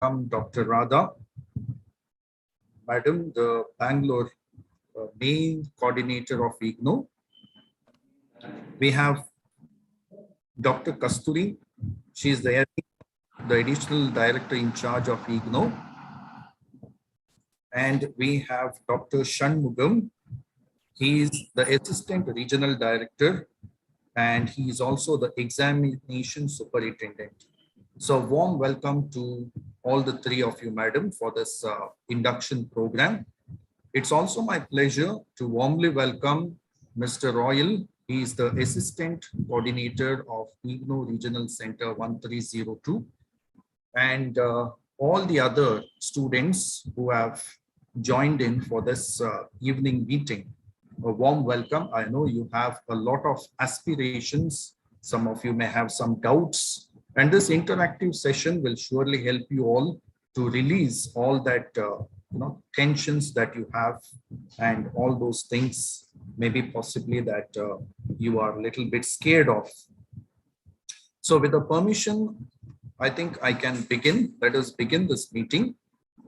Dr. Radha, Madam, the Bangalore main coordinator of IGNO. We have Dr. Kasturi. She is the additional director in charge of IGNO. And we have Dr. Shanmugam. He is the assistant regional director, and he is also the examination superintendent. So warm welcome to all the three of you, madam, for this induction program. It's also my pleasure to warmly welcome Mr. Royal. He is the assistant coordinator of IGNO Regional Center 1302, and all the other students who have joined in for this evening meeting. A warm welcome. I know you have a lot of aspirations. Some of you may have some doubts, and this interactive session will surely help you all to release all that tensions that you have and all those things maybe possibly that you are a little bit scared of. So with the permission, I think I can begin. Let us begin this meeting.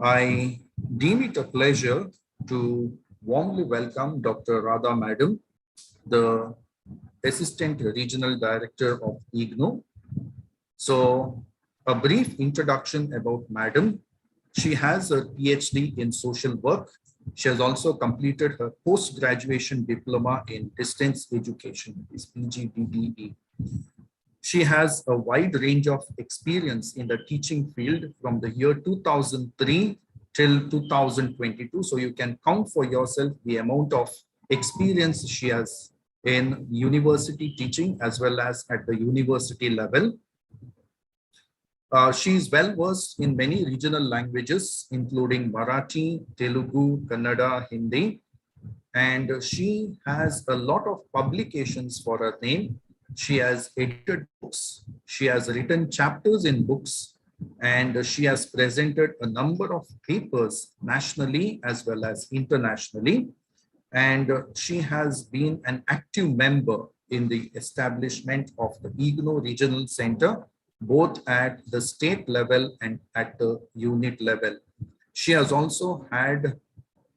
I deem it a pleasure to warmly welcome Dr. Radha Madam, the Assistant Regional Director of IGNO. So a brief introduction about Madam. She has a PhD in social work. She has also completed her post-graduation diploma in distance education, is PGDDE. She has a wide range of experience in the teaching field from the year 2003 till 2022. So you can count for yourself the amount of experience she has in university teaching as well as at the university level. She is well versed in many regional languages, including Marathi, Telugu, Kannada, Hindi, and she has a lot of publications for her name. She has edited books, she has written chapters in books, and she has presented a number of papers nationally as well as internationally. And she has been an active member in the establishment of the IGNO Regional Center, both at the state level and at the unit level. She has also had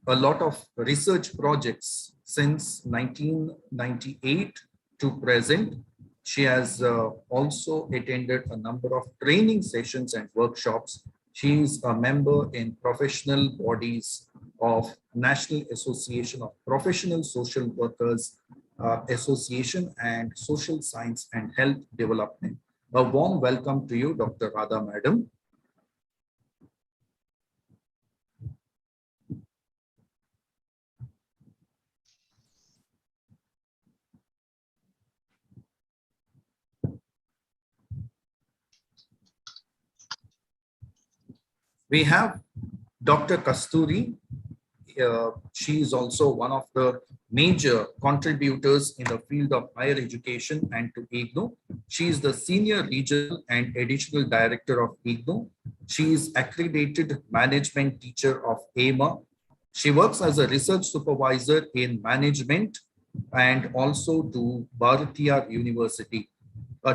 a lot of research projects since 1998 to present. She has also attended a number of training sessions and workshops. She is a member in professional bodies of National Association of Professional Social Workers Association and Social Science and Health Development. A warm welcome to you, Dr. Radha Madam. We have Dr. Kasturi. She is also one of the major contributors in the field of higher education and to IGNO. She is the senior regional and additional director of IGNO. She is accredited management teacher of AMA. She works as a research supervisor in management and also to Bharatiya University.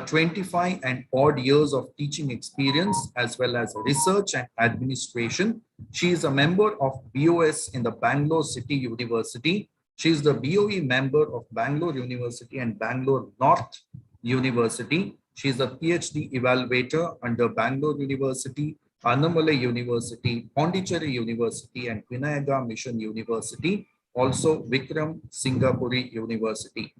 25 and odd years of teaching experience as well as research and administration. She is a member of BOS in the Bangalore City University. She is the BOE member of Bangalore University and Bangalore North University. She is a PhD evaluator under Bangalore University, Annamalai University, Pondicherry University, and Vinayaga Mission University, also Vikram Singapore University.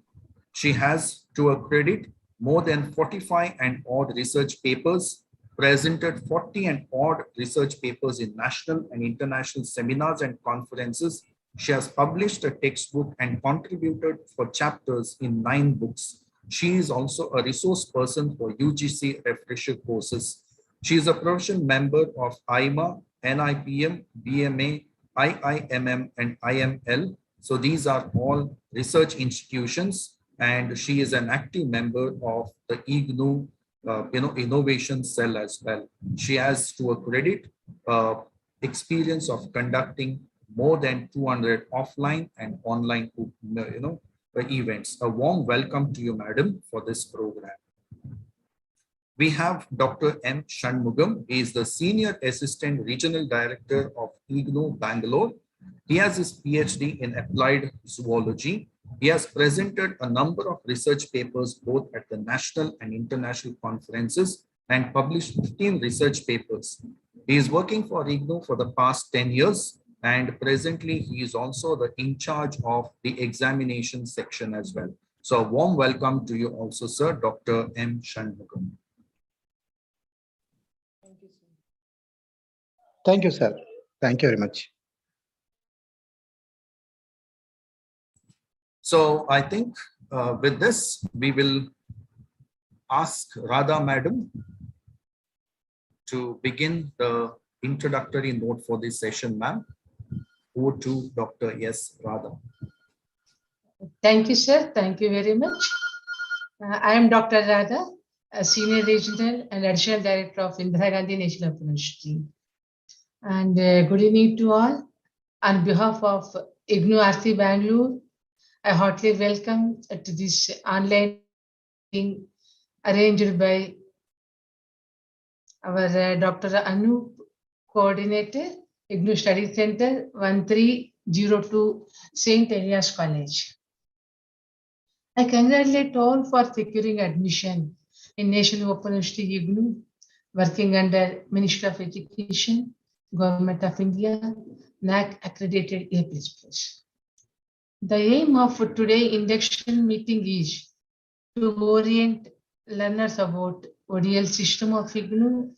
She has, to her credit, more than 45 and odd research papers, presented 40 and odd research papers in national and international seminars and conferences. She has published a textbook and contributed for chapters in 9 books. She is also a resource person for UGC refresher courses. She is a professional member of IMA, NIPM, BMA, IIMM, and IML. So these are all research institutions, and she is an active member of the IGNO innovation cell as well. She has, to her credit, experience of conducting more than 200 offline and online events. A warm welcome to you, madam, for this program. We have Dr. M. Shanmugam. He is the Senior Assistant Regional Director of IGNOU Bangalore. He has his PhD in Applied Zoology. He has presented a number of research papers both at the national and international conferences and published 15 research papers. He is working for IGNOU for the past 10 years, and presently he is also the in charge of the examination section as well. So a warm welcome to you also, sir, Dr. M. Shanmugam. Thank you, sir. Thank you very much. So I think with this, we will ask Radha Madam to begin the introductory note for this session, ma'am. Over to Dr. S. Radha. Thank you, sir. Thank you very much. I am Dr. Radha, a Senior Regional and Additional Director of Indira Gandhi National Open University. And good evening to all. On behalf of IGNOU RC Bangalore, I heartily welcome to this online meeting arranged by our Dr. Anup, Coordinator, IGNOU Study Center 1302, St. Elias College. I congratulate all for securing admission in National Open University IGNOU, working under Ministry of Education, Government of India, NAC accredited A++. The aim of today's induction meeting is to orient learners about ODL system of IGNOU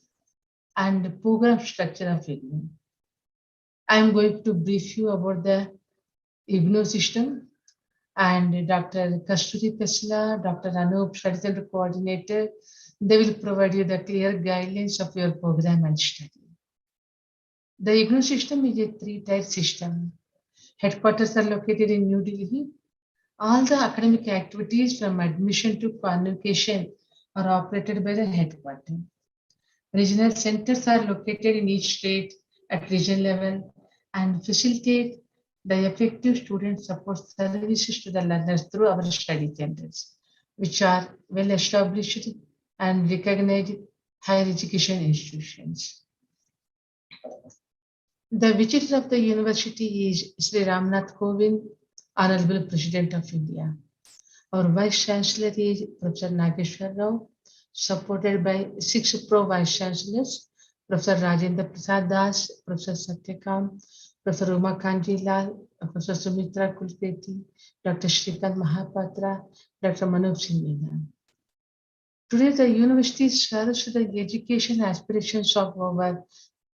and program structure of IGNOU. I am going to brief you about the IGNOU system, and Dr. Kasturi Pesla, Dr. Anup, Study Center Coordinator, they will provide you the clear guidelines of your program and study. The IGNOU system is a three-tier system. Headquarters are located in New Delhi. All the academic activities from admission to convocation are operated by the headquarters. Regional centers are located in each state at regional level and facilitate the effective student support services to the learners through our study centers, which are well established and recognized higher education institutions. The visitor of the university is Sri Ramnath Kovind, Honorable President of India. Our Vice Chancellor is Professor Nageshwar Rao, supported by 6 Pro-Vice Chancellors, Professor Rajendra Prasad Das, Professor Satyakam, Professor Uma Kanji Lal, Professor Sumitra Kulpeti, Dr. Shrikant Mahapatra, Dr. Manoj Singh Meena. Today, the university serves the education aspirations of over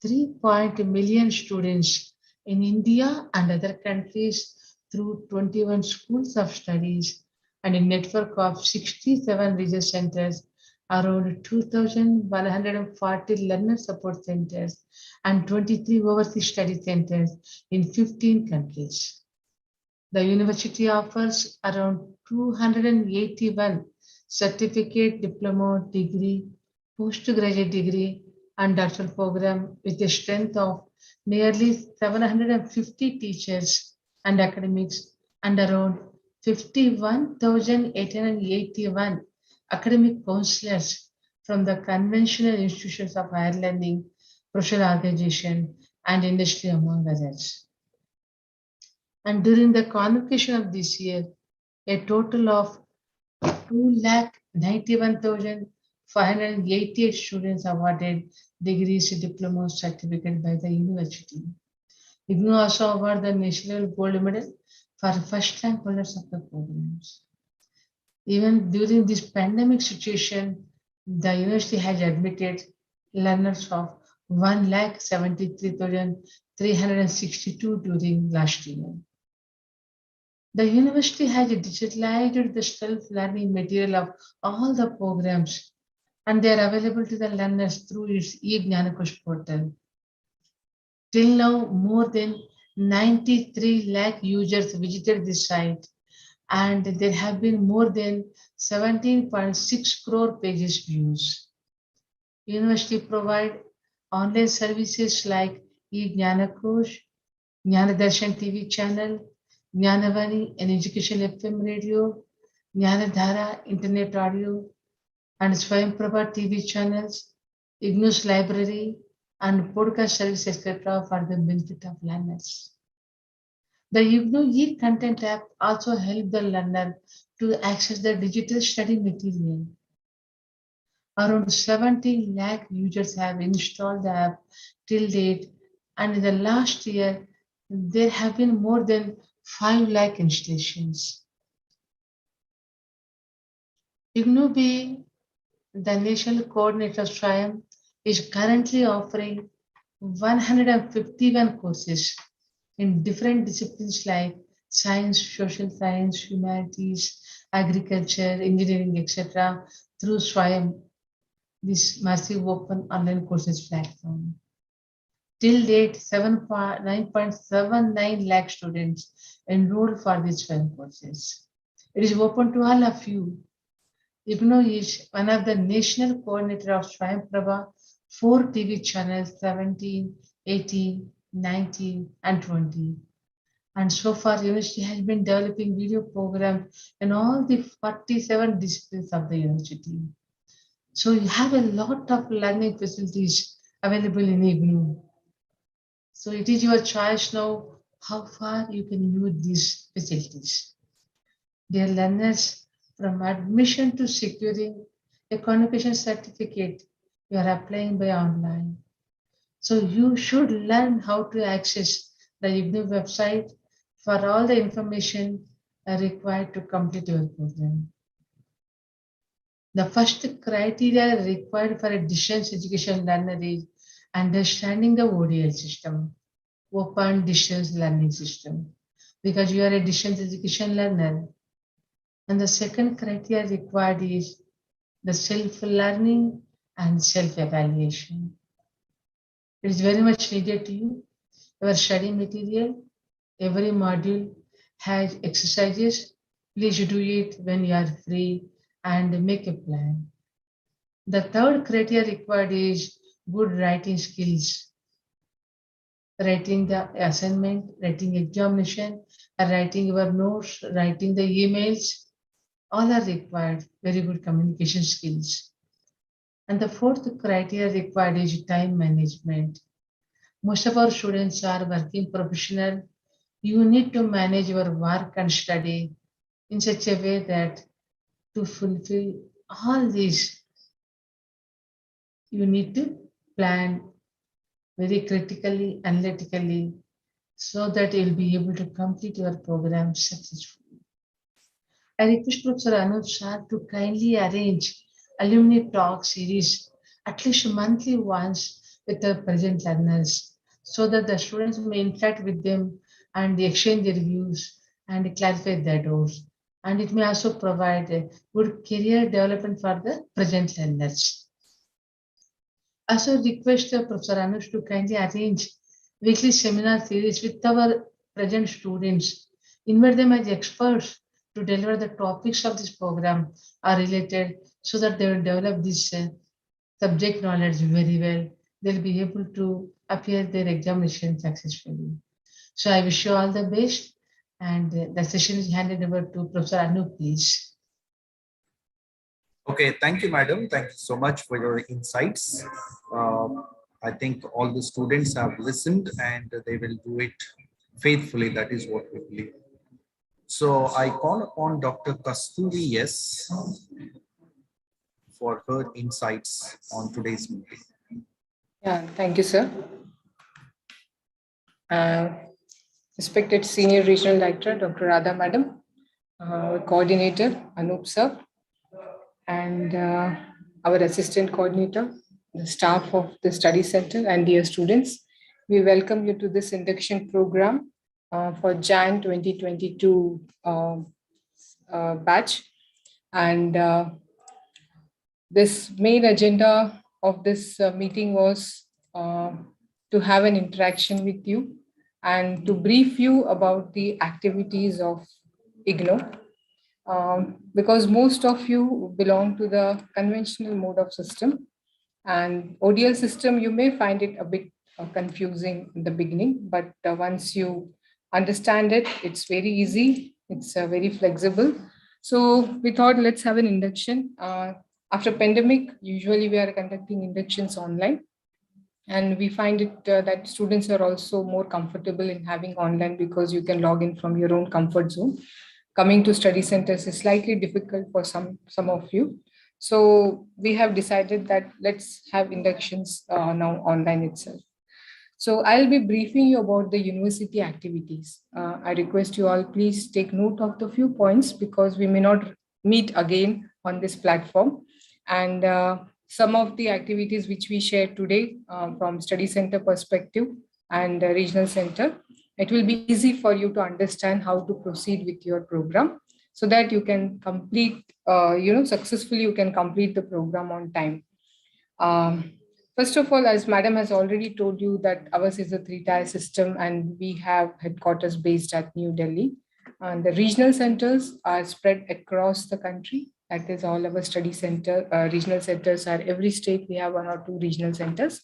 3 million students in India and other countries through 21 schools of studies and a network of 67 research centers, around 2,140 learner support centers, and 23 overseas study centers in 15 countries. The university offers around 281 certificate, diploma, degree, postgraduate degree, and doctoral program with a strength of nearly 750 teachers and academics and around 51,881 academic counselors from the conventional institutions of higher learning, professional organization, and industry, among others. And during the convocation of this year, a total of 291,588 students awarded degrees, diplomas, certificate by the university. IGNOU also awarded the National Gold Medal for first-time holders of the programs. Even during this pandemic situation, the university has admitted learners of 1,73,362 during last year. The university has digitalized the self-learning material of all the programs, and they are available to the learners through its e-Gnanakosh portal. Till now, more than 93 lakh users visited this site, and there have been more than 17.6 crore pages views. University provide online services like e-Gnanakosh, Jnanadarshan TV channel, Jnanavani, an education FM radio, Jnanadhara internet audio, and Swayamprabha TV channels, IGNOU's library, and podcast service, etc., for the benefit of learners. The IGNOU e-content app also helps the learner to access the digital study material. Around 70 lakh users have installed the app till date, and in the last year, there have been more than 5 lakh installations. IGNOU being the national coordinator of SWAYAM is currently offering 151 courses in different disciplines like science, social science, humanities, agriculture, engineering, etc. through SWAYAM, this massive open online courses platform. Till date, 9.79 lakh students enrolled for these 12 courses. It is open to all of you. IGNOU is one of the national coordinator of Swayamprabha, 4 TV channels 17, 18, 19, and 20. And so far, university has been developing video programs in all the 47 disciplines of the university. So you have a lot of learning facilities available in IGNOU. So it is your choice now how far you can use these facilities. Dear learners, from admission to securing a convocation certificate, you are applying by online. So you should learn how to access the IGNOU website for all the information required to complete your program. The first criteria required for a distance education learner is understanding the ODL system, Open Distance Learning System, because you are a distance education learner. And the second criteria required is the self-learning and self-evaluation. It is very much needed to you. Your study material, every module has exercises. Please do it when you are free and make a plan. The third criteria required is good writing skills. Writing the assignment, writing examination, writing your notes, writing the emails, all are required. Very good communication skills. And the fourth criteria required is time management. Most of our students are working professional. You need to manage your work and study in such a way that to fulfill all these, you need to plan very critically, analytically, so that you'll be able to complete your program successfully. I request Professor Anup Shah to kindly arrange alumni talk series at least monthly once with the present learners so that the students may interact with them and exchange their views and clarify their doubts. And it may also provide a good career development for the present learners. Also request Professor Anush to kindly arrange weekly seminar series with our present students. Invite them as experts to deliver the topics of this program are related so that they will develop this subject knowledge very well. They'll be able to appear their examination successfully. So I wish you all the best. And the session is handed over to Professor Anu, please. Okay, thank you, madam. Thank you so much for your insights. I think all the students have listened and they will do it faithfully. That is what we believe. So I call upon Dr. Kasturi Yes for her insights on today's meeting. Yeah, thank you, sir. Respected Senior Regional Director, Dr. Radha Madam, Coordinator, Anup sir, and our Assistant Coordinator, the staff of the Study Center, and dear students, we welcome you to this induction program for Jan 2022 batch. And this main agenda of this meeting was to have an interaction with you and to brief you about the activities of IGNOU. Because most of you belong to the conventional mode of system, and ODL system, you may find it a bit confusing in the beginning, but once you understand it, it's very easy, it's very flexible. So we thought let's have an induction After pandemic, usually we are conducting inductions online, and we find it that students are also more comfortable in having online because you can log in from your own comfort zone. Coming to study centers is slightly difficult for some of you. So we have decided that let's have inductions now online itself. So I'll be briefing you about the university activities. I request you all please take note of the few points because we may not meet again on this platform. And some of the activities which we share today from study center perspective and regional center, it will be easy for you to understand how to proceed with your program so that you can complete, successfully you can complete the program on time. um, First of all, as Madam has already told you that ours is a three-tier system and we have headquarters based at New Delhi. And the regional centers are spread across the country. That is all our study center, regional centers are every state we have one or two regional centers.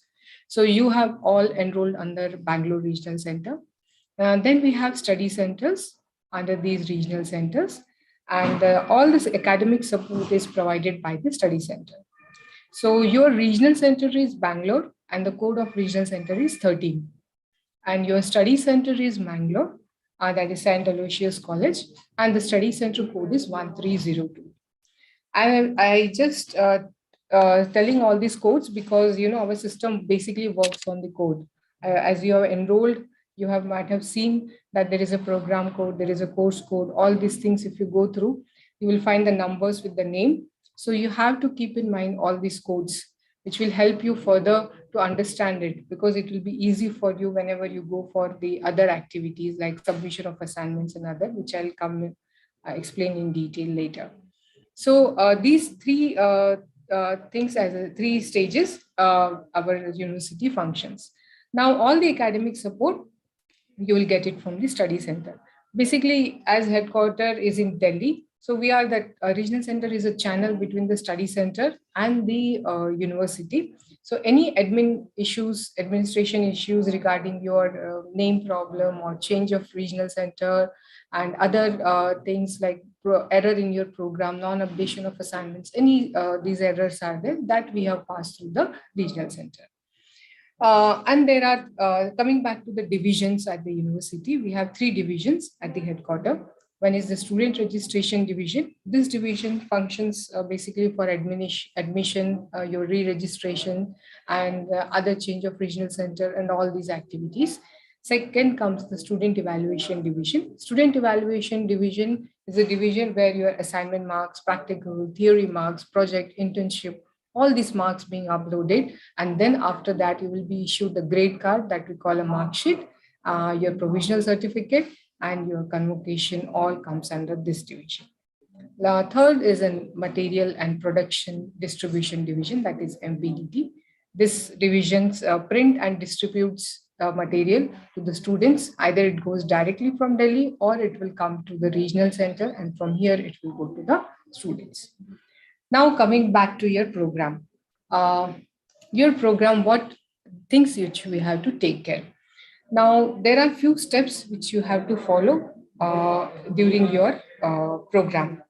So you have all enrolled under Bangalore Regional Center. Then we have study centers under these regional centers, and all this academic support is provided by the study center. So your regional center is Bangalore and the code of regional center is 13. And your study center is Mangalore, that is St. Aloysius College, and the study center code is 1302. I just telling all these codes because our system basically works on the code. As you are enrolled, you have might have seen that there is a program code, there is a course code. All these things, if you go through, you will find the numbers with the name. So you have to keep in mind all these codes, which will help you further to understand it because it will be easy for you whenever you go for the other activities like submission of assignments and other, which I'll come explain in detail later. So these three things as three stages, our university functions. Now, all the academic support, you will get it from the study center. Basically, as headquarter is in Delhi, so we are that regional center is a channel between the study center and the university. So any admin issues, administration issues regarding your name problem or change of regional center and other things like error in your program, non-updation of assignments, any these errors are there that we have passed through the regional center. And there are, coming back to the divisions at the university, we have three divisions at the headquarters. One is the student registration division. This division functions basically for admission, your re-registration, and other change of regional center and all these activities. Second comes the student evaluation division. Student evaluation division is a division where your assignment marks, practical, theory marks, project, internship, all these marks being uploaded. And then after that, you will be issued the grade card that we call a mark sheet, your provisional certificate, and your convocation all comes under this division. The third is in material and production distribution division, that is MPDT. This division print and distributes material to the students. Either it goes directly from Delhi or it will come to the regional center, and from here it will go to the students. Now coming back to uh, your program, what things which we have to take care. Now there are few steps which you have to follow during your program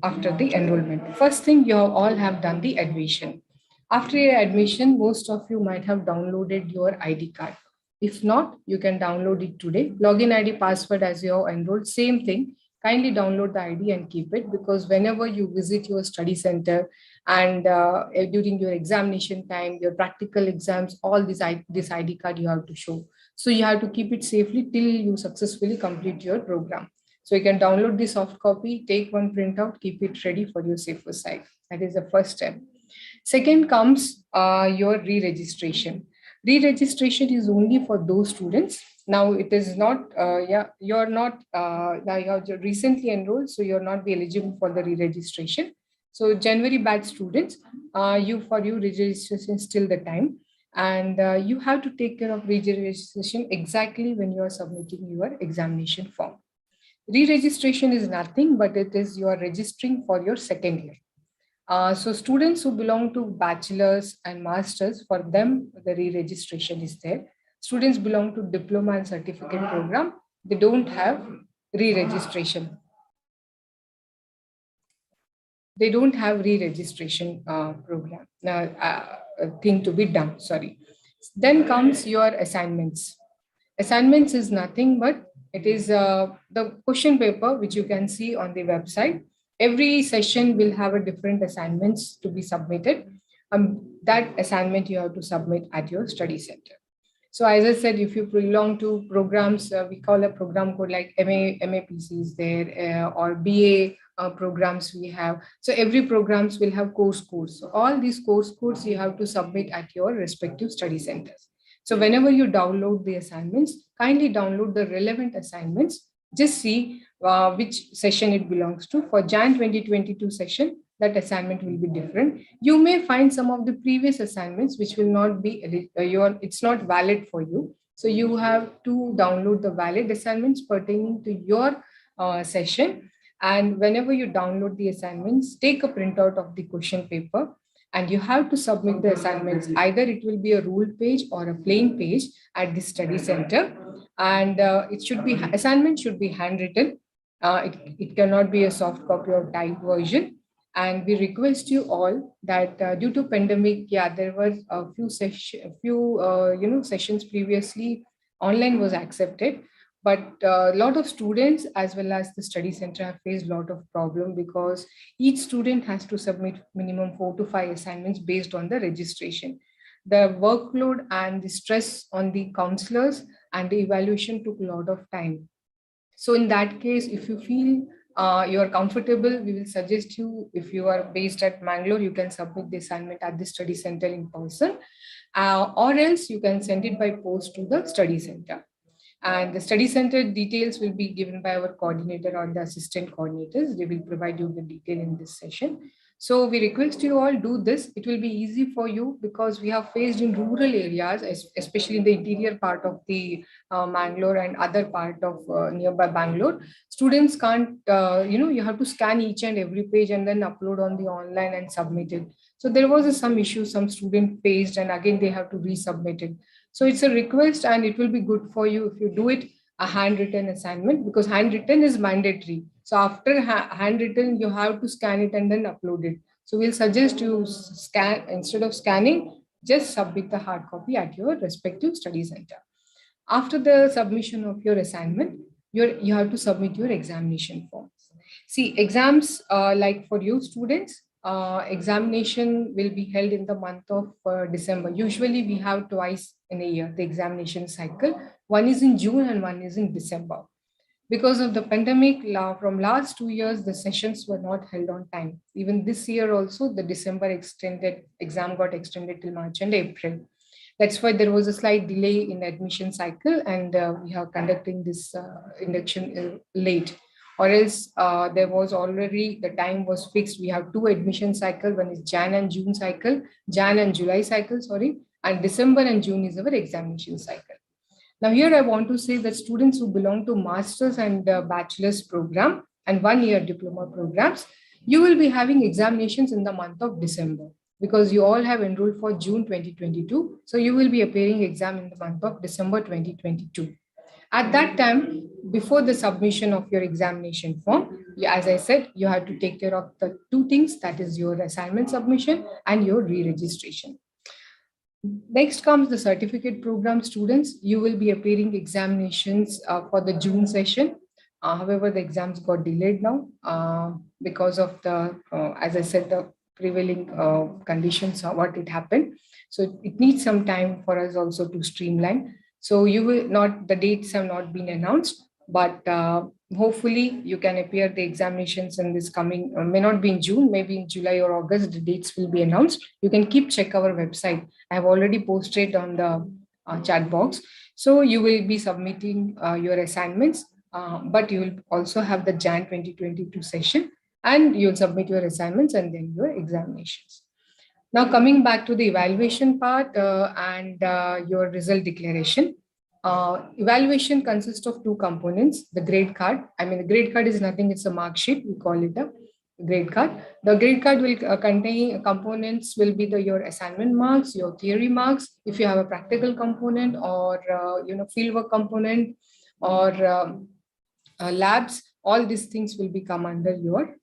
after the enrollment. First thing, you all have done the admission. After your admission, most of you might have downloaded your ID card. If not, you can download it today. Login ID, password as you are enrolled, same thing. Kindly download the ID and keep it because whenever you visit your study center and during your examination time, your practical exams, all this ID card you have to show. So you have to keep it safely till you successfully complete your program. So you can download the soft copy, take one printout, keep it ready for your safer side. That is the first step. Second comes your re-registration. Re-registration is only for those students. Now it is not, you're not, now you have recently enrolled, so you're not be eligible for the re-registration. So January batch students, for you registration is still the time. And you have to take care of re-registration exactly when you are submitting your examination form. Re-registration is nothing, but it is you are registering for your second year. So students who belong to bachelor's and master's, for them, the re-registration is there. Students belong to diploma and certificate program, they don't have re-registration. they don't have re-registration program thing to be done. Sorry. Then comes your assignments. Assignments is nothing but it is the question paper which you can see on the website. Every session will have a different assignments to be submitted. That assignment you have to submit at your study center. So as I said, if you belong to programs, we call a program code like MAPC is there, or BA programs we have. So every programs will have course codes. So all these course codes you have to submit at your respective study centers. So whenever you download the assignments, kindly download the relevant assignments. Just see which session it belongs to. For Jan 2022 session, that assignment will be different. You may find some of the previous assignments which will not be it's not valid for you. So you have to download the valid assignments pertaining to your session. And whenever you download the assignments, take a printout of the question paper and you have to submit the assignments. Either it will be a ruled page or a plain page at the study center. And it should be, assignment should be handwritten. It cannot be a soft copy or typed version. And we request you all that due to pandemic, yeah, there were a few sessions previously online was accepted, but a lot of students as well as the study center have faced a lot of problem because each student has to submit minimum 4 to 5 assignments based on the registration. The workload and the stress on the counselors and the evaluation took a lot of time. So in that case, if you feel you are comfortable, we will suggest you, if you are based at Mangalore, you can submit the assignment at the study center in person, or else you can send it by post to the study center. And the study center details will be given by our coordinator or the assistant coordinators. They will provide you the detail in this session. So we request you all do this. It will be easy for you because we have faced in rural areas, especially in the interior part of the Mangalore and other part of nearby Bangalore. Students can't, you have to scan each and every page and then upload on the online and submit it. So there was some issue some student faced, and again they have to resubmit it. So it's a request, and it will be good for you if you do it a handwritten assignment, because handwritten is mandatory. So after handwritten, you have to scan it and then upload it. So we'll suggest you scan, instead of scanning, just submit the hard copy at your respective study center. After the submission of your assignment, you have to submit your examination form. See, exams, like for you students, examination will be held in the month of December. Usually we have twice in a year, the examination cycle. One is in June and one is in December. Because of the pandemic, from last 2 years, the sessions were not held on time. Even this year also, the December exam got extended till March and April. That's why there was a slight delay in the admission cycle, and we are conducting this induction late. Or else there was already, the time was fixed. We have two admission cycle. One is Jan and June cycle, Jan and July cycle, sorry, and December and June is our examination cycle. Now here I want to say that students who belong to master's and bachelor's program and 1 year diploma programs, you will be having examinations in the month of December, because you all have enrolled for June 2022. So you will be appearing exam in the month of December 2022. At that time, before the submission of your examination form, as I said, you have to take care of the two things, that is your assignment submission and your re-registration. Next comes the certificate program students. You will be appearing examinations for the June session. However, the exams got delayed now because of the, as I said, the prevailing conditions of what it happened. So it needs some time for us also to streamline. So you will not, the dates have not been announced, but hopefully you can appear the examinations in this coming, may not be in June, maybe in July or August, the dates will be announced. You can keep check our website. I have already posted on the chat box. So you will be submitting your assignments, but you will also have the Jan 2022 session, and you'll submit your assignments and then your examinations. Now coming back to the evaluation part and your result declaration. Evaluation consists of two components, the grade card. I mean, the grade card is nothing, it's a mark sheet, we call it a grade card. The grade card will contain components, will be your assignment marks, your theory marks, if you have a practical component or fieldwork component or labs, all these things will be come under your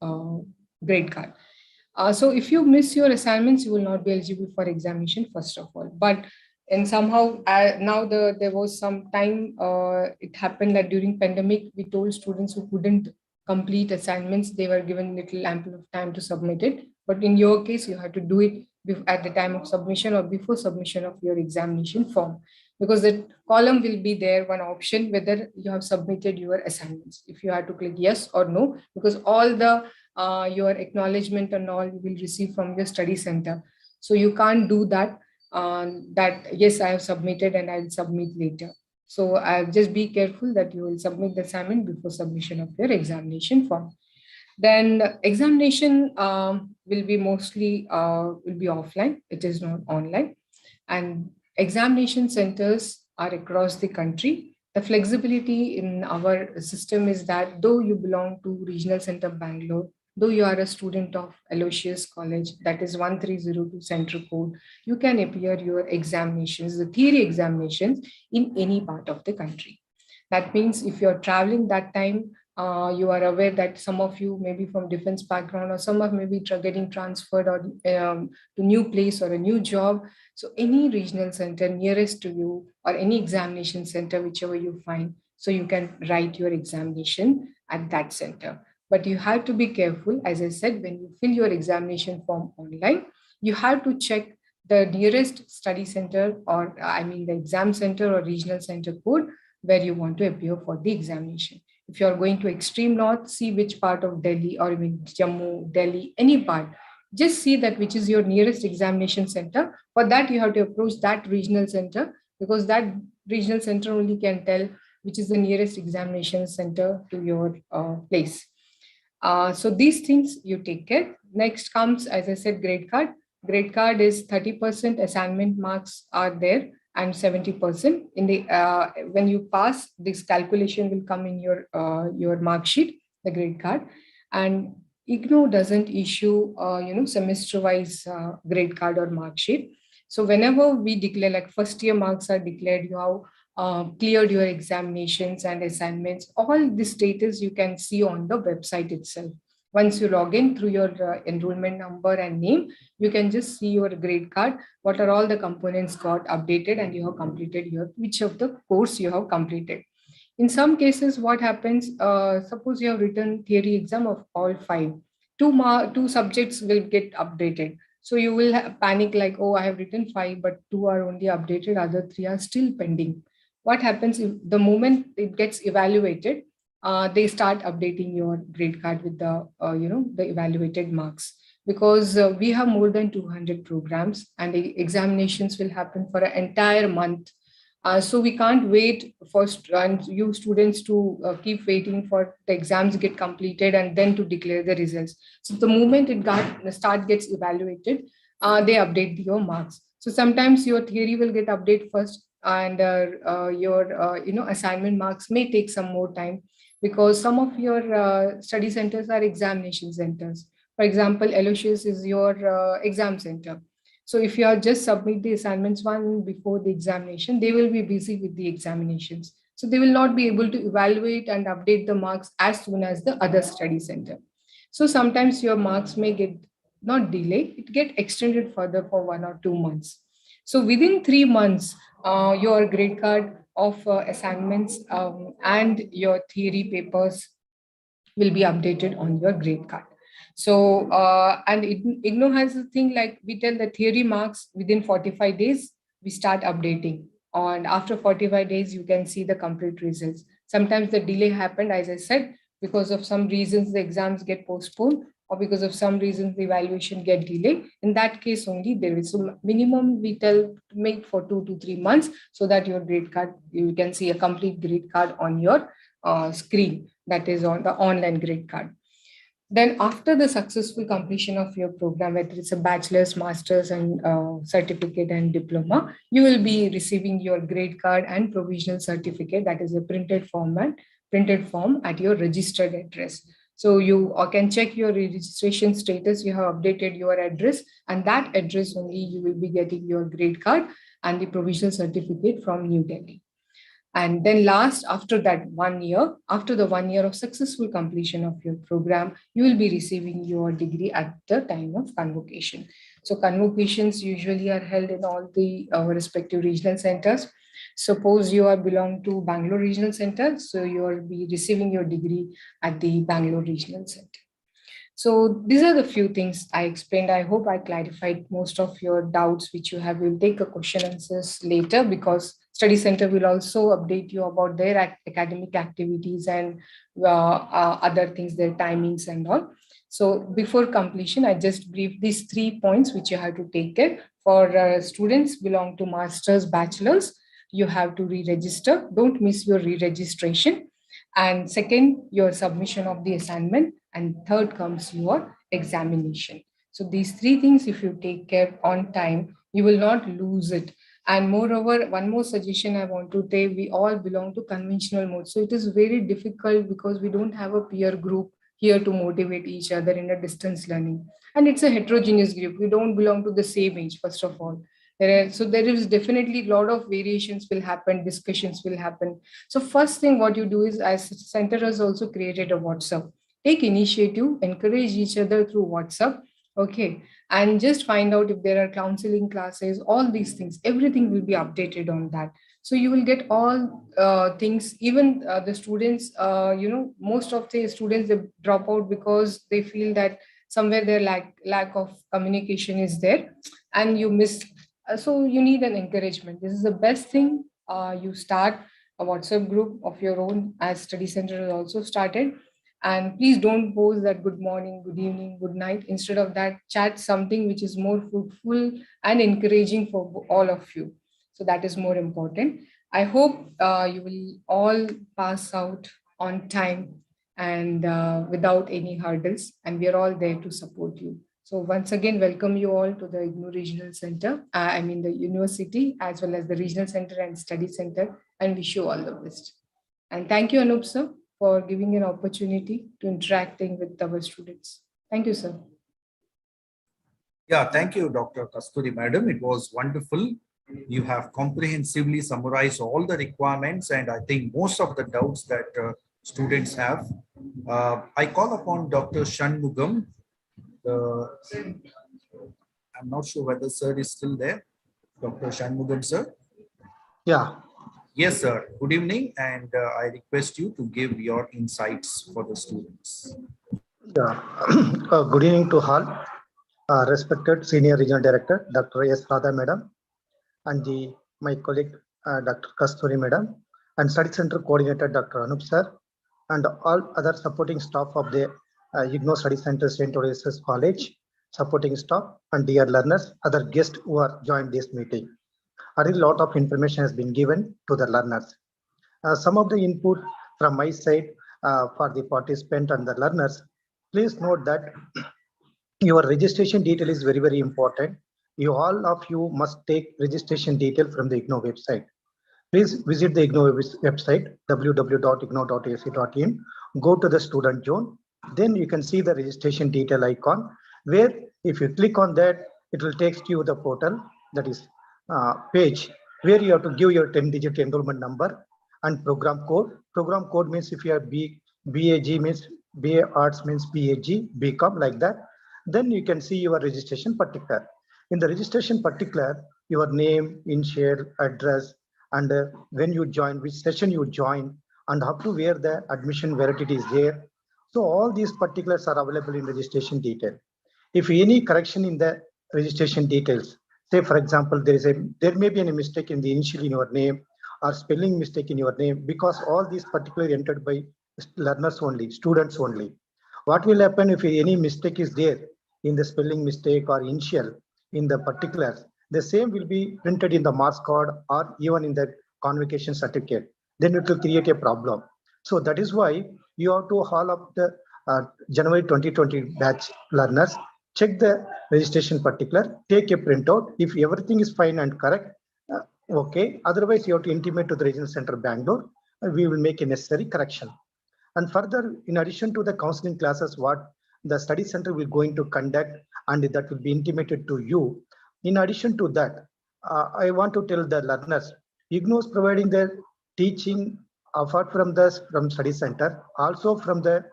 grade card. So if you miss your assignments, you will not be eligible for examination, first of all. But and somehow now there was some time, it happened that during pandemic, we told students who couldn't complete assignments, they were given little ample of time to submit it. But in your case, you had to do it at the time of submission or before submission of your examination form, because the column will be there, one option, whether you have submitted your assignments. If you have to click yes or no, because all the your acknowledgement and all you will receive from your study center. So you can't do that, that yes, I have submitted and I will submit later. So I'll just be careful that you will submit the assignment before submission of your examination form. Then examination will be mostly will be offline. It is not online. And examination centers are across the country. The flexibility in our system is that though you belong to Regional Center Bangalore, though you are a student of Aloysius College, that is 1302 Central Code, you can appear your examinations, the theory examinations, in any part of the country. That means if you're traveling that time, you are aware that some of you may be from defense background, or some of maybe getting transferred or to new place or a new job. So any regional center nearest to you, or any examination center, whichever you find, so you can write your examination at that center. But you have to be careful, as I said, when you fill your examination form online, you have to check the nearest study center, or I mean the exam center or regional center code where you want to appear for the examination. If you're going to extreme north, see which part of Delhi, or even Jammu, Delhi, any part. Just see that which is your nearest examination center. For that, you have to approach that regional center, because that regional center only can tell which is the nearest examination center to your place. So these things you take care. Next comes, as I said, grade card. Grade card is 30% assignment marks are there, and 70% in the when you pass, this calculation will come in your mark sheet, the grade card. And IGNOU doesn't issue semester wise grade card or mark sheet. So whenever we declare, like first year marks are declared, you have cleared your examinations and assignments, all the status you can see on the website itself. Once you log in through your enrollment number and name, you can just see your grade card, what are all the components got updated, and you have completed your which of the course you have completed. In some cases, what happens, suppose you have written theory exam of all five, two subjects will get updated. So you will panic like, oh, I have written five, but two are only updated, other three are still pending. What happens if the moment it gets evaluated, they start updating your grade card with the the evaluated marks, because we have more than 200 programs, and the examinations will happen for an entire month. So we can't wait for and you students to keep waiting for the exams get completed and then to declare the results. So the moment gets evaluated, they update your marks. So sometimes your theory will get updated first, and your assignment marks may take some more time, because some of your study centers are examination centers. For example, Aloysius is your exam center. So if you are just submit the assignments one before the examination, they will be busy with the examinations. So they will not be able to evaluate and update the marks as soon as the other study center. So sometimes your marks may get not delay, it get extended further for 1 or 2 months. So within 3 months, your grade card of assignments and your theory papers will be updated on your grade card. So, and IGNOU has a thing like we tell the theory marks within 45 days, we start updating. And after 45 days, you can see the complete results. Sometimes the delay happened, as I said, because of some reasons the exams get postponed, or because of some reasons the evaluation get delayed. In that case only, there is a minimum we tell to make for 2 to 3 months, so that your grade card, you can see a complete grade card on your screen, that is on the online grade card. Then after the successful completion of your program, whether it's a bachelor's, master's, and certificate and diploma, you will be receiving your grade card and provisional certificate, that is a printed form at your registered address. So you can check your registration status, you have updated your address, and that address only you will be getting your grade card and the provisional certificate from New Delhi. And then last, after that 1 year, after the 1 year of successful completion of your program, you will be receiving your degree at the time of convocation. So convocations usually are held in all the respective regional centers. Suppose you are belong to Bangalore Regional Center, so you will be receiving your degree at the Bangalore Regional Center. So these are the few things I explained. I hope I clarified most of your doubts which you have. We'll take a question answers later because study center will also update you about their academic activities and other things, their timings and all. So before completion, I just brief these 3 points which you have to take care. For students belong to masters, bachelors, you have to re-register. Don't miss your re-registration. And second, your submission of the assignment. And third comes your examination. So these 3 things, if you take care on time, you will not lose it. And moreover, one more suggestion I want to take, we all belong to conventional mode. So it is very difficult because we don't have a peer group here to motivate each other in a distance learning. And it's a heterogeneous group. We don't belong to the same age, first of all. So there is definitely a lot of variations will happen, discussions will happen. So first thing what you do is, as center has also created a WhatsApp. Take initiative, encourage each other through WhatsApp, okay, and just find out if there are counseling classes, all these things, everything will be updated on that. So you will get all things, even the students, most of the students, they drop out because they feel that somewhere their lack of communication is there and you miss. So you need an encouragement. This is the best thing. You start a WhatsApp group of your own, as study center has also started. And please don't post that good morning, good evening, good night. Instead of that, chat something which is more fruitful and encouraging for all of you. So that is more important. I hope you will all pass out on time and without any hurdles. And we are all there to support you. So once again, welcome you all to the IGNOU Regional Center, the university, as well as the Regional Center and Study Center, and wish you all the best. And thank you, Anup sir, for giving an opportunity to interacting with our students. Thank you, sir. Yeah, thank you, Dr. Kasturi Madam. It was wonderful. You have comprehensively summarized all the requirements, and I think most of the doubts that students have. I call upon Dr. Shanmugam. I'm not sure whether sir is still there. Dr. Shanmugam, sir. Yeah, Yes, sir. Good evening, and I request you to give your insights for the students. yeah. Good evening to all. Respected Senior Regional Director, Dr. S. Radha Madam, and my colleague, Dr. Kasturi Madam, and Study Center Coordinator, Dr. Anup Sir, and all other supporting staff of the IGNOU Study Center, St. Aloysius College, supporting staff, and dear learners, other guests who are joined this meeting. A lot of information has been given to the learners. Some of the input from my side for the participant and the learners. Please note that your registration detail is very, very important. All of you must take registration detail from the IGNOU website. Please visit the IGNOU website, www.ignou.ac.in. Go to the student zone. Then you can see the registration detail icon, where if you click on that, it will take you the portal, that is page, where you have to give your 10-digit enrollment number and program code. Program code means if you are BAG means BA Arts means BAG, BCom, like that. Then you can see your registration particular. In the registration particular, your name, initial, address, and when you join, which session you join, and up to where the admission validity is there. So all these particulars are available in registration detail. If any correction in the registration details, say for example, there may be any mistake in the initial in your name or spelling mistake in your name, because all these particularly entered by learners only, students only. What will happen if any mistake is there in the spelling mistake or initial in the particulars? The same will be printed in the marks card or even in the convocation certificate. Then it will create a problem. So that is why you have to all of the January 2020 batch learners check the registration particular, take a printout. If everything is fine and correct, okay. Otherwise, you have to intimate to the regional center Bangalore. We will make a necessary correction. And further, in addition to the counseling classes, what the study center will going to conduct, and that will be intimated to you. In addition to that, I want to tell the learners, IGNOU is providing the teaching apart from study center, also from the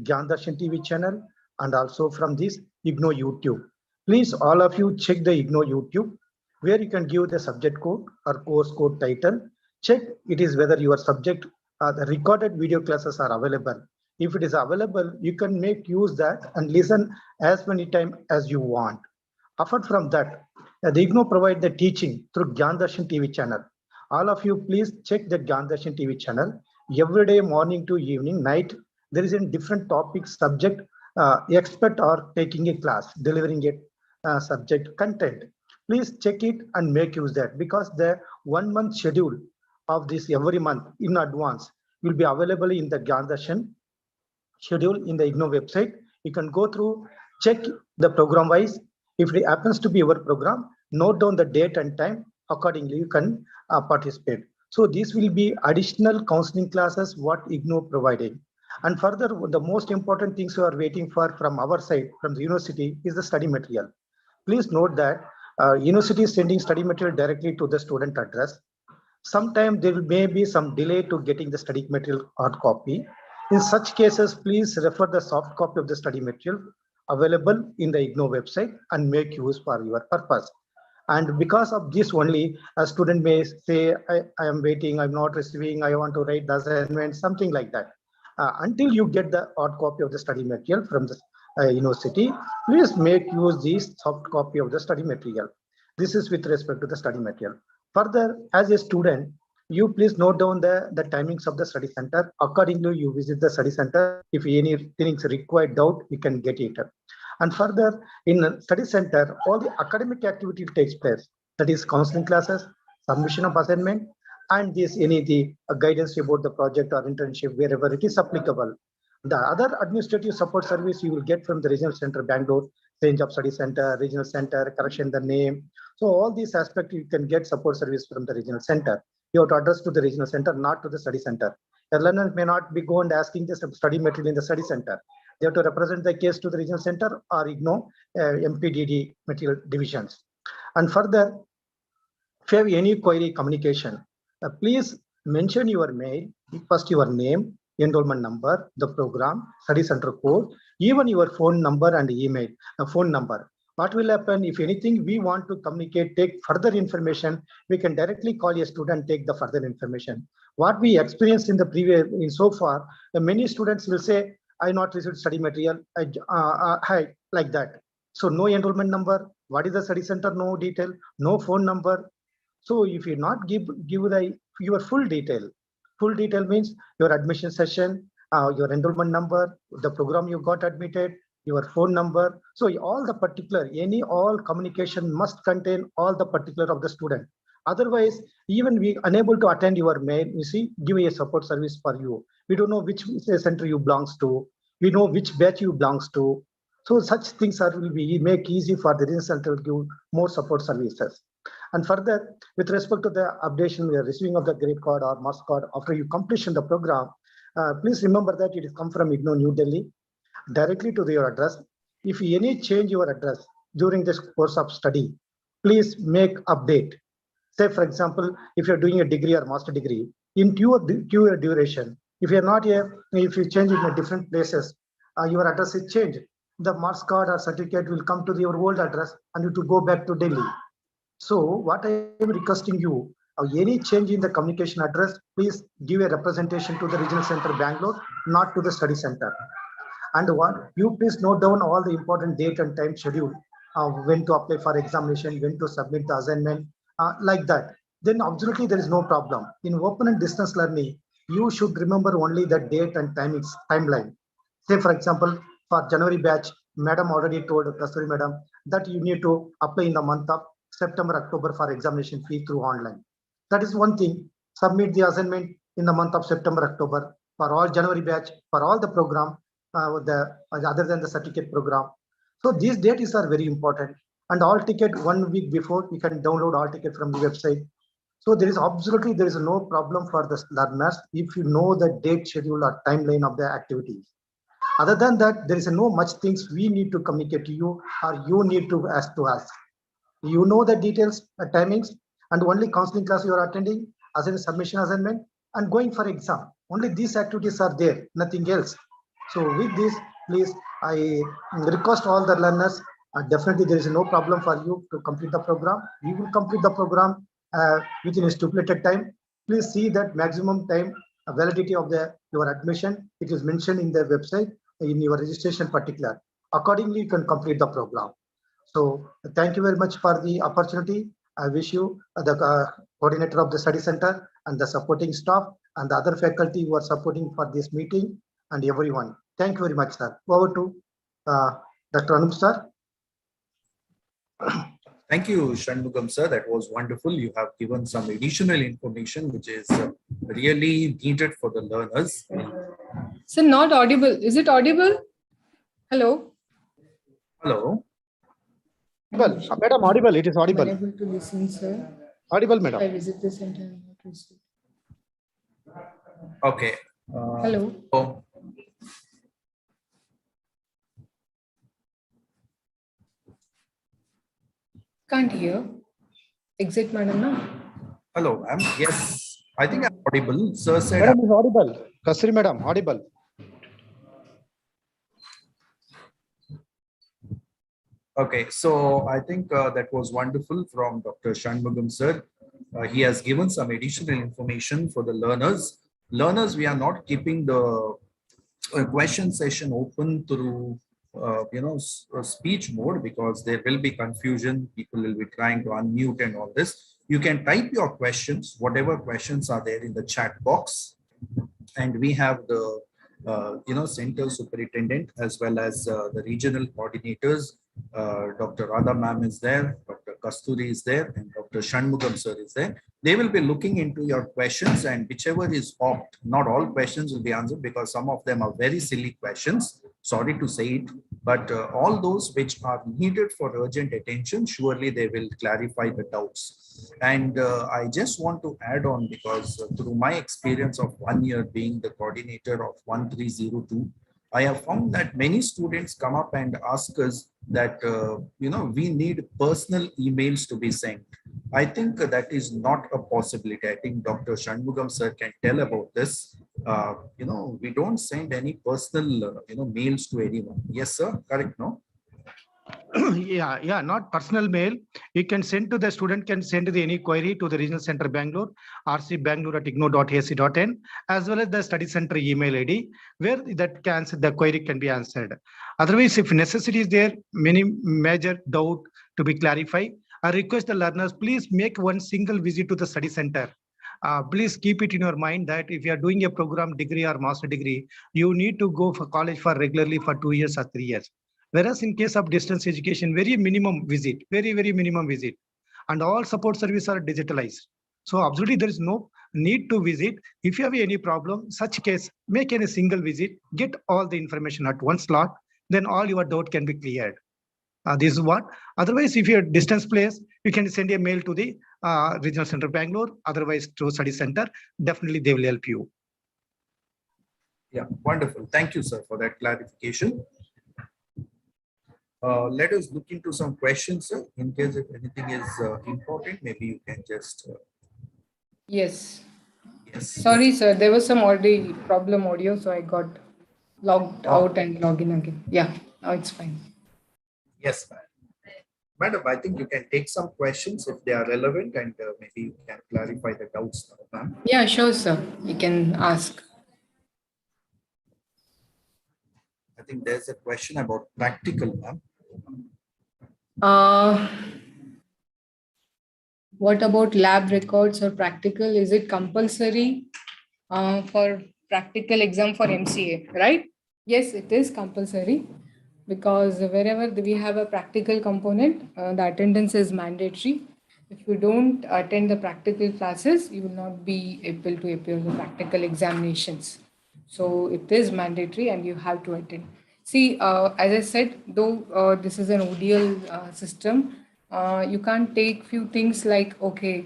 Gyan Darshan TV channel and also from this IGNOU YouTube. Please, all of you check the IGNOU YouTube where you can give the subject code or course code title. Check it is whether your subject, the recorded video classes are available. If it is available, you can make use that and listen as many times as you want. Apart from that, the IGNOU provide the teaching through Gyan Darshan TV channel. All of you, please check the Gyan Darshan TV channel. Every day, morning to evening, night, there is a different topic, subject, expert are taking a class, delivering a subject content. Please check it and make use that, because the 1 month schedule of this every month in advance will be available in the Gyan Darshan schedule in the IGNOU website. You can go through, check the program wise. If it happens to be your program, note down the date and time. Accordingly, you can participate. So this will be additional counseling classes what IGNOU providing. And further, the most important things we are waiting for from our side, from the university, is the study material. Please note that university is sending study material directly to the student address. Sometimes there may be some delay to getting the study material hard copy. In such cases, please refer the soft copy of the study material available in the IGNOU website and make use for your purpose. And because of this only, a student may say, I am waiting, I'm not receiving, I want to write the assignment, something like that. Until you get the hard copy of the study material from the university, please make use this soft copy of the study material. This is with respect to the study material. Further, as a student, you please note down the timings of the study center. Accordingly, you visit the study center. If anything is required doubt, you can get it. And further, in study center, all the academic activity takes place. That is counseling classes, submission of assignment, and this the guidance about the project or internship wherever it is applicable. The other administrative support service you will get from the regional center, Bangalore, change of study center, regional center, correction the name. So all these aspects you can get support service from the regional center. You have to address to the regional center, not to the study center. The learner may not be going and asking the study material in the study center. They have to represent the case to the regional center or IGNOU MPDD material divisions. And further, if you have any query communication, please mention your mail, first your name, enrollment number, the program, study center code, even your phone number and email, phone number. What will happen if anything we want to communicate, take further information, we can directly call a student, take the further information. What we experienced in the previous, in so far, many students will say, I not received study material, like that. So no enrollment number, what is the study center, no detail, no phone number. So if you not give your full detail means your admission session, your enrollment number, the program you got admitted, your phone number. So all the particular, all communication must contain all the particular of the student. Otherwise, even we unable to attend your mail, you see, give a support service for you. We don't know which center you belongs to. We know which batch you belongs to. So such things will be make easy for the regional center to give more support services. And further, with respect to the updation, the receiving of the grade card or marks card after you completion the program, please remember that it is come from IGNOU New Delhi directly to your address. If any change your address during this course of study, please make update. Say, for example, if you're doing a degree or master degree, in your duration, if you're not here, if you change it in different places, your address is changed. The marks card or certificate will come to your old address and you to go back to Delhi. So what I am requesting you, any change in the communication address, please give a representation to the regional center Bangalore, not to the study center. And what you please note down all the important date and time schedule, when to apply for examination, when to submit the assignment, like that. Then absolutely there is no problem. In open and distance learning, you should remember only the date and timeline. Say for example, for January batch, Madam already told Kasturi Madam that you need to apply in the month of September, October for examination fee through online. That is one thing. Submit the assignment in the month of September, October for all January batch, for all the program, other than the certificate program. So these dates are very important. And all ticket 1 week before, you can download all ticket from the website. So there is no problem for the learners if you know the date, schedule or timeline of the activities. Other than that, there is no much things we need to communicate to you or you need to ask to us. You know the details, timings, and only counseling class you are attending as a submission assignment and going for exam. Only these activities are there, nothing else. So with this, please, I request all the learners, definitely there is no problem for you to complete the program. We will complete the program within a stipulated time. Please see that maximum time validity of your admission. It is mentioned in the website in your registration particular. Accordingly, you can complete the program. So thank you very much for the opportunity. I wish you the coordinator of the study center and the supporting staff and the other faculty who are supporting for this meeting and everyone. Thank you very much, sir. Over to Dr. Anup, sir. Thank you, Shanmugam, sir. That was wonderful. You have given some additional information which is really needed for the learners. So not audible. Is it audible? Hello? Hello. Well, madam, audible. It is audible. Unable to listen, sir. Audible, madam. I visit the center and not receive. Okay. Hello. So, Can't hear. Exit, madam, no? hello, ma'am. Yes, I think I'm audible. Sir said. Madam is audible. Kasri, madam, audible. Okay, so I think that was wonderful from Dr. Shanmugam, sir. He has given some additional information for the learners. Learners, we are not keeping the question session open through speech mode because there will be confusion. People will be trying to unmute and all this. You can type your questions, whatever questions are there in the chat box, and we have the center superintendent as well as the regional coordinators. Dr. Radha ma'am is there, Dr. Kasturi is there, and Dr. Shanmugam sir is there. They will be looking into your questions, and whichever is opt, not all questions will be answered because some of them are very silly questions. Sorry to say it, but all those which are needed for urgent attention, surely they will clarify the doubts. And I just want to add on because through my experience of 1 year being the coordinator of 1302, I have found that many students come up and ask us that, we need personal emails to be sent. I think that is not a possibility. I think Dr. Shanmugam sir can tell about this. We don't send any personal, mails to anyone. Yes, sir. Correct, no? Yeah, not personal mail. You can send to the student, can send any query to the regional center Bangalore, rcbangalore@igno.ac.in, as well as the study center email ID, where the query can be answered. Otherwise, if necessity is there, many major doubt to be clarified, I request the learners, please make one single visit to the study center. Please keep it in your mind that if you are doing a program degree or master degree, you need to go for college for regularly for 2 years or 3 years. Whereas in case of distance education, very minimum visit, very minimum visit, and all support services are digitalized. So absolutely there is no need to visit. If you have any problem, such case, make any single visit, get all the information at one slot, then all your doubt can be cleared. This is what. Otherwise, if you're distance place, you can send a mail to the regional center Bangalore. Otherwise, to study center, definitely they will help you. Yeah, wonderful. Thank you, sir, for that clarification. Let us look into some questions, sir. In case if anything is important, maybe you can just. Yes. Yes. Sorry, sir. There was some audio problem, so I got logged out and log in again. Yeah, now it's fine. Yes, ma'am. Madam, I think you can take some questions if they are relevant and maybe you can clarify the doubts now, ma'am. Yeah, sure, sir. You can ask. I think there's a question about practical, ma'am. What about lab records or practical? Is it compulsory for practical exam for MCA, right? Yes, it is compulsory because wherever we have a practical component, the attendance is mandatory. If you don't attend the practical classes, you will not be able to appear the practical examinations. So it is mandatory and you have to attend. See, as I said, though this is an ODL system, you can't take few things like, okay,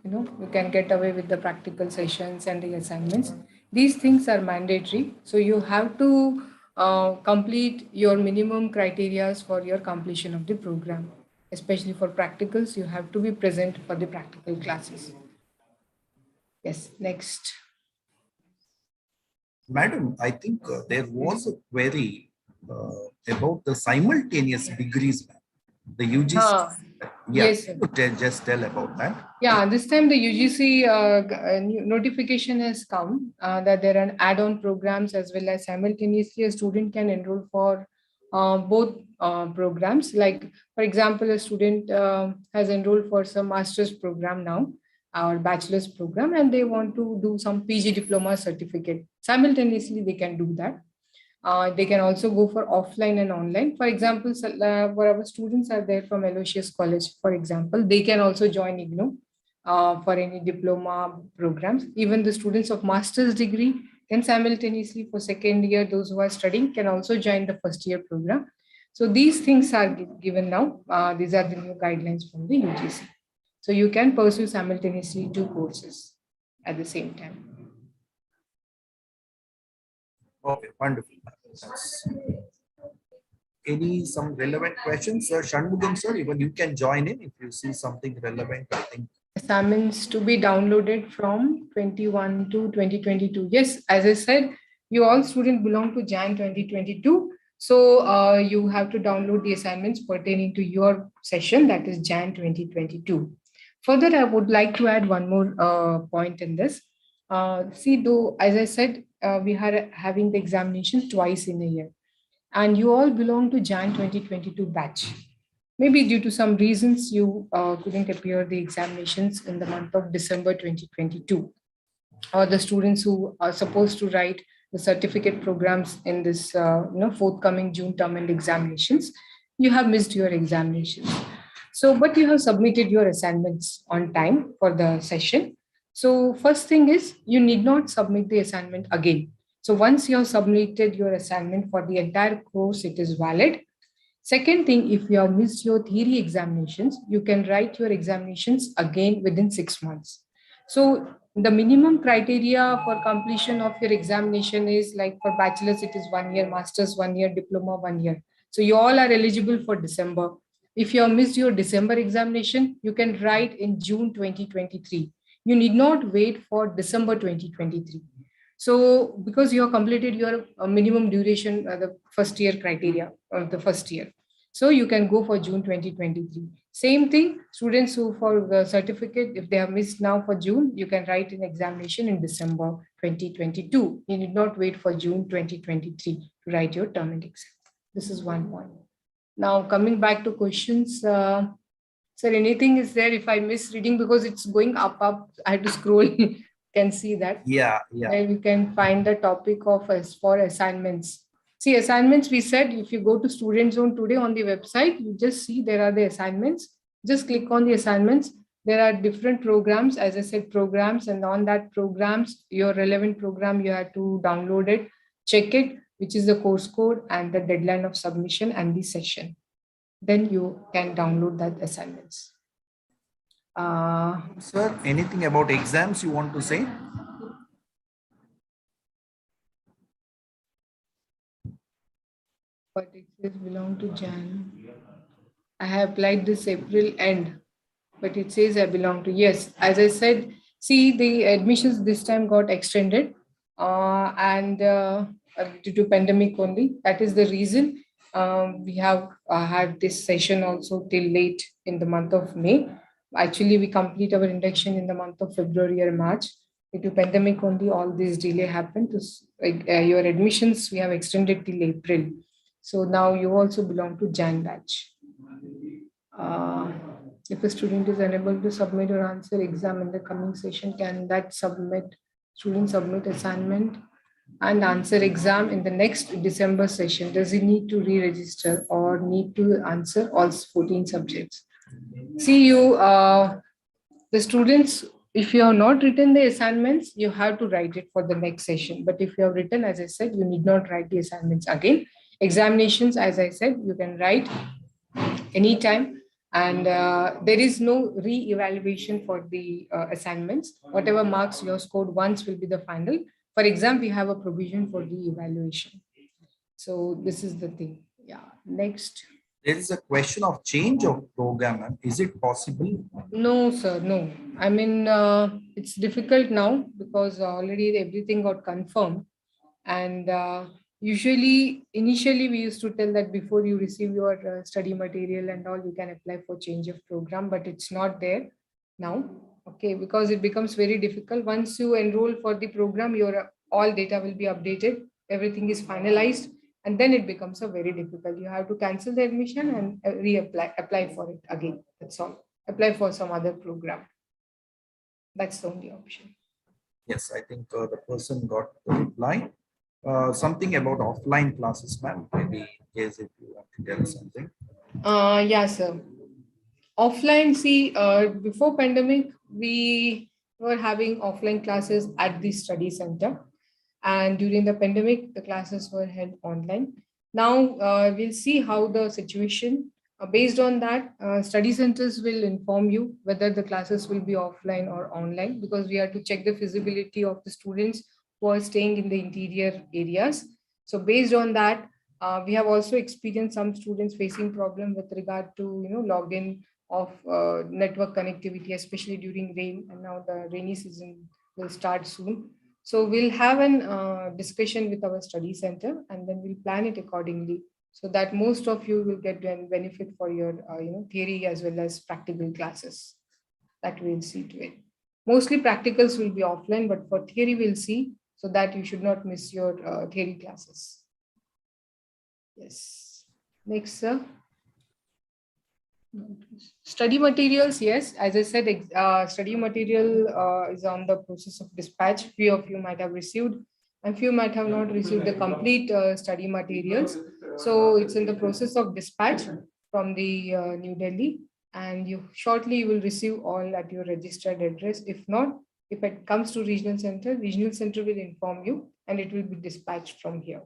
you can get away with the practical sessions and the assignments. These things are mandatory. So you have to complete your minimum criteria for your completion of the program. Especially for practicals, you have to be present for the practical classes. Yes, next. Madam, I think there was a query about the simultaneous degrees, ma'am. The UGC. Huh. Yeah, Yes, sir. could you just tell about that? Yeah, this time the UGC notification has come that there are add-on programs as well as simultaneously a student can enroll for both programs. Like, for example, a student has enrolled for some master's program now or bachelor's program, and they want to do some PG diploma certificate. Simultaneously, they can do that. They can also go for offline and online. For example, wherever students are there from Aloysius College, for example, they can also join IGNOU for any diploma programs. Even the students of master's degree can simultaneously for second year, those who are studying can also join the first year program. So these things are given now. These are the new guidelines from the UGC. So you can pursue simultaneously two courses at the same time. Okay, wonderful. That's some relevant questions, sir? Shanmugam, sir, even you can join in if you see something relevant, I think. Assignments to be downloaded from 21 to 2022. Yes, as I said, you all students belong to Jan 2022. So you have to download the assignments pertaining to your session, that is Jan 2022. Further, I would like to add one more point in this. See, though, as I said, we are having the examinations twice in a year, and you all belong to Jan 2022 batch. Maybe due to some reasons, you couldn't appear the examinations in the month of December 2022, or the students who are supposed to write the certificate programs in this forthcoming June term and examinations, you have missed your examinations. So, but you have submitted your assignments on time for the session. So first thing is you need not submit the assignment again. So once you have submitted your assignment for the entire course, it is valid. Second thing, if you have missed your theory examinations, you can write your examinations again within 6 months. So the minimum criteria for completion of your examination is like for bachelor's, it is 1 year, master's 1 year, diploma 1 year. So you all are eligible for December. If you have missed your December examination, you can write in June 2023. You need not wait for December 2023. So because you have completed your minimum duration, the first year criteria of the first year. So you can go for June 2023. Same thing, students who for the certificate, if they have missed now for June, you can write an examination in December 2022. You need not wait for June 2023 to write your term and exam. This is one point. Now coming back to questions, sir, anything is there if I miss reading because it's going up, I have to scroll. Can see that. Yeah. Then you can find the topic of as for assignments. See, assignments, we said if you go to Student Zone today on the website, you just see there are the assignments. Just click on the assignments. There are different programs, as I said, programs, and on that programs, your relevant program, you have to download it, check it, which is the course code and the deadline of submission and the session. Then you can download that assignments. Sir, anything about exams you want to say? But it says belong to Jan. I have applied this April end, but it says I belong to, yes, as I said, see the admissions this time got extended and due to pandemic only. That is the reason we have had this session also till late in the month of May. Actually, we complete our induction in the month of February or March. Due to pandemic only, all this delay happened. Your admissions, we have extended till April. So now you also belong to Jan batch. If a student is unable to submit or answer exam in the coming session, can that student submit assignment and answer exam in the next December session? Does he need to re-register or need to answer all 14 subjects? See, the students, if you have not written the assignments, you have to write it for the next session. But if you have written, as I said, you need not write the assignments again. Examinations, as I said, you can write anytime. And there is no re-evaluation for the assignments. Whatever marks you have scored once will be the final. For exam, we have a provision for re-evaluation. So this is the thing. Yeah. Next. There is a question of change of program. Is it possible? No, sir, no. I mean, it's difficult now because already everything got confirmed. And usually, initially, we used to tell that before you receive your study material and all, you can apply for change of program, but it's not there now. Okay, because it becomes very difficult. Once you enroll for the program, your all data will be updated, everything is finalized, and then it becomes a very difficult. You have to cancel the admission and apply for it again. That's all. Apply for some other program. That's the only option. Yes, I think the person got the reply. Something about offline classes, ma'am. Maybe in case if you want to tell something. Yeah, sir. Offline, see, before pandemic, we were having offline classes at the study center. And during the pandemic, the classes were held online. Now, we'll see how the situation, based on that, study centers will inform you whether the classes will be offline or online, because we have to check the feasibility of the students who are staying in the interior areas. So based on that, we have also experienced some students facing problem with regard to login of network connectivity, especially during rain, and now the rainy season will start soon. So we'll have an discussion with our study center, and then we'll plan it accordingly, so that most of you will get benefit for your theory as well as practical classes. That we'll see to it. Mostly practicals will be offline, but for theory we'll see, so that you should not miss your theory classes. Yes. Next, sir. Study materials, yes. As I said, study material is on the process of dispatch. Few of you might have received, and few might have not received the complete study materials. So it's in the process of dispatch from the New Delhi, and you will receive all at your registered address. If not, if it comes to regional center will inform you, and it will be dispatched from here.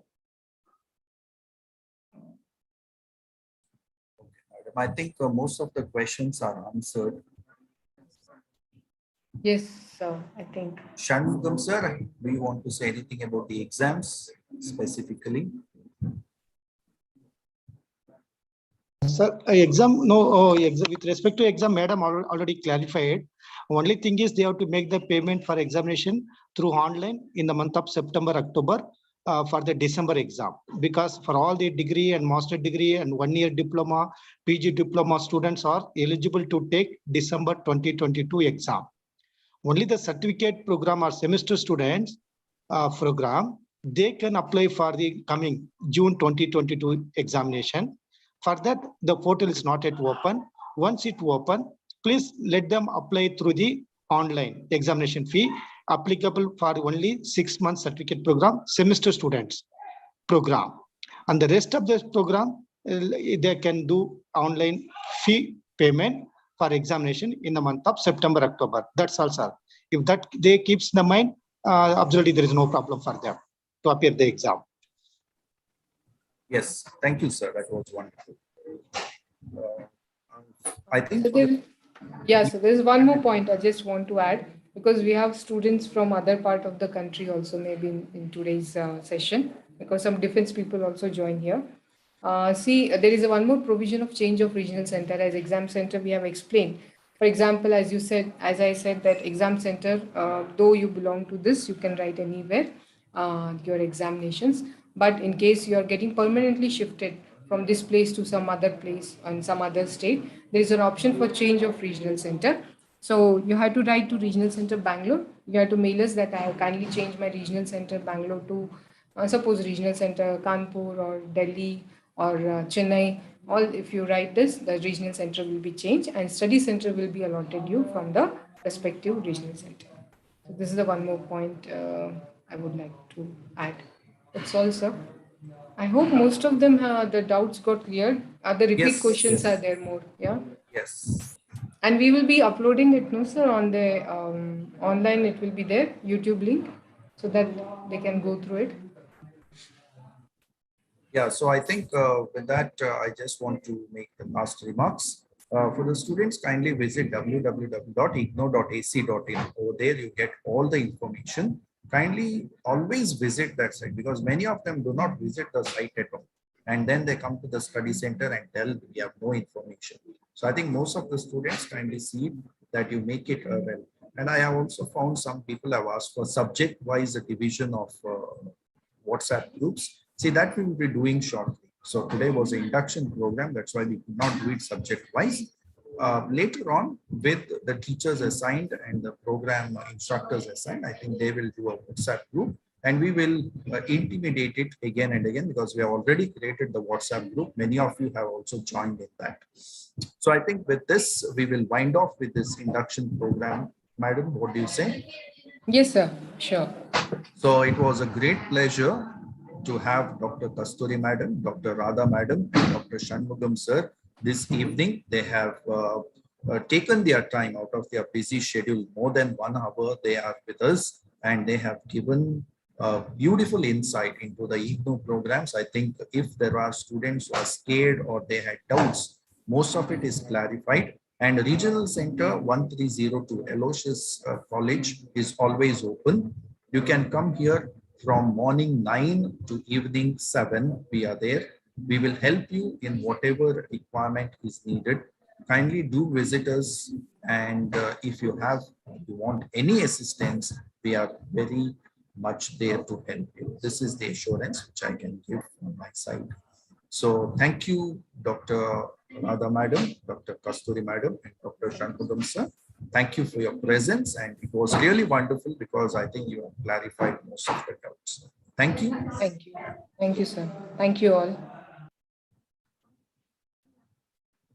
I think most of the questions are answered. Yes, sir, I think. Shanmugam sir, do you want to say anything about the exams specifically? Sir, exam, no, with respect to exam, madam already clarified. Only thing is they have to make the payment for examination through online in the month of September, October for the December exam. Because for all the degree and master degree and 1 year diploma, PG diploma students are eligible to take December 2022 exam. Only the certificate program or semester students program, they can apply for the coming June 2022 examination. For that, the portal is not yet open. Once it open, please let them apply through the online examination fee applicable for only 6 months certificate program, semester students program. And the rest of the program, they can do online fee payment for examination in the month of September, October. That's all, sir. If that they keeps the mind, absolutely there is no problem for them to appear the exam. Yes, thank you, sir. That was wonderful. I think. So there's one more point I just want to add, because we have students from other part of the country also maybe in today's session, because some defense people also join here. There is one more provision of change of regional center. As exam center, we have explained. For example, as I said, that exam center, though you belong to this, you can write anywhere your examinations. But in case you are getting permanently shifted from this place to some other place in some other state, there is an option for change of regional center. So you have to write to regional center Bangalore. You have to mail us that I have kindly changed my regional center Bangalore to suppose regional center Kanpur or Delhi or Chennai. All if you write this, the regional center will be changed and study center will be allotted you from the respective regional center. So this is the one more point I would like to add. That's all, sir. I hope most of them the doubts got cleared. The repeat Yes, questions are yes, there more. Yeah. yes. And we will be uploading it, no, sir, on the online. It will be there, YouTube link, so that they can go through it. Yeah, so I think with that, I just want to make the last remarks. For the students, kindly visit www.igno.ac.in. Over there, you get all the information. Kindly always visit that site, because many of them do not visit the site at all. And then they come to the study center and tell we have no information. So I think most of the students kindly see that you make it well. And I have also found some people have asked for subject-wise division of WhatsApp groups. See, that we will be doing shortly. So today was an induction program. That's why we could not do it subject wise. Later on, with the teachers assigned and the program instructors assigned, I think they will do a WhatsApp group, and we will intimidate it again and again, because we have already created the WhatsApp group. Many of you have also joined in that. So I think with this, we will wind off with this induction program. Madam, what do you say? Yes, sir. Sure. So it was a great pleasure to have Dr. Kasturi Madam, Dr. Radha Madam, and Dr. Shanmugam Sir this evening. They have taken their time out of their busy schedule, more than 1 hour they are with us, and they have given beautiful insight into the IGNOU programs. I think if there are students who are scared or they had doubts, most of it is clarified. And Regional Center 1302 Aloysius College is always open. You can come here from morning 9 to evening 7. We are there. We will help you in whatever requirement is needed. Kindly do visit us. And if you want any assistance, we are very much there to help you. This is the assurance which I can give on my side. So thank you, Dr. Radha Madam, Dr. Kasturi Madam, and Dr. Shanmugam Sir. Thank you for your presence, and it was really wonderful because I think you have clarified most of the doubts. Thank you. Thank you. Thank you, sir. Thank you all.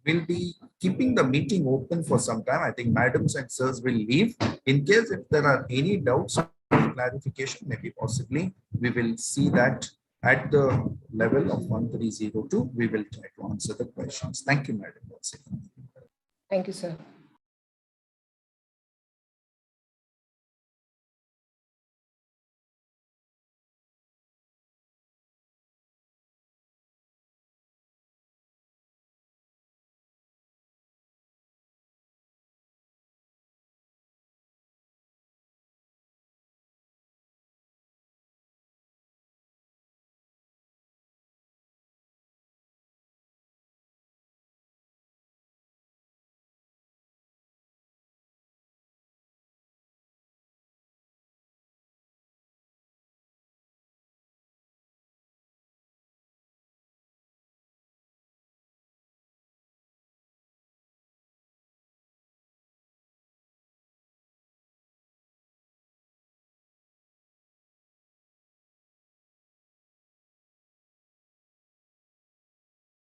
We'll be keeping the meeting open for some time. I think madams and sirs will leave. In case if there are any doubts or clarification, maybe possibly, we will see that at the level of 1302, we will try to answer the questions. Thank you, madam. Thank you, sir.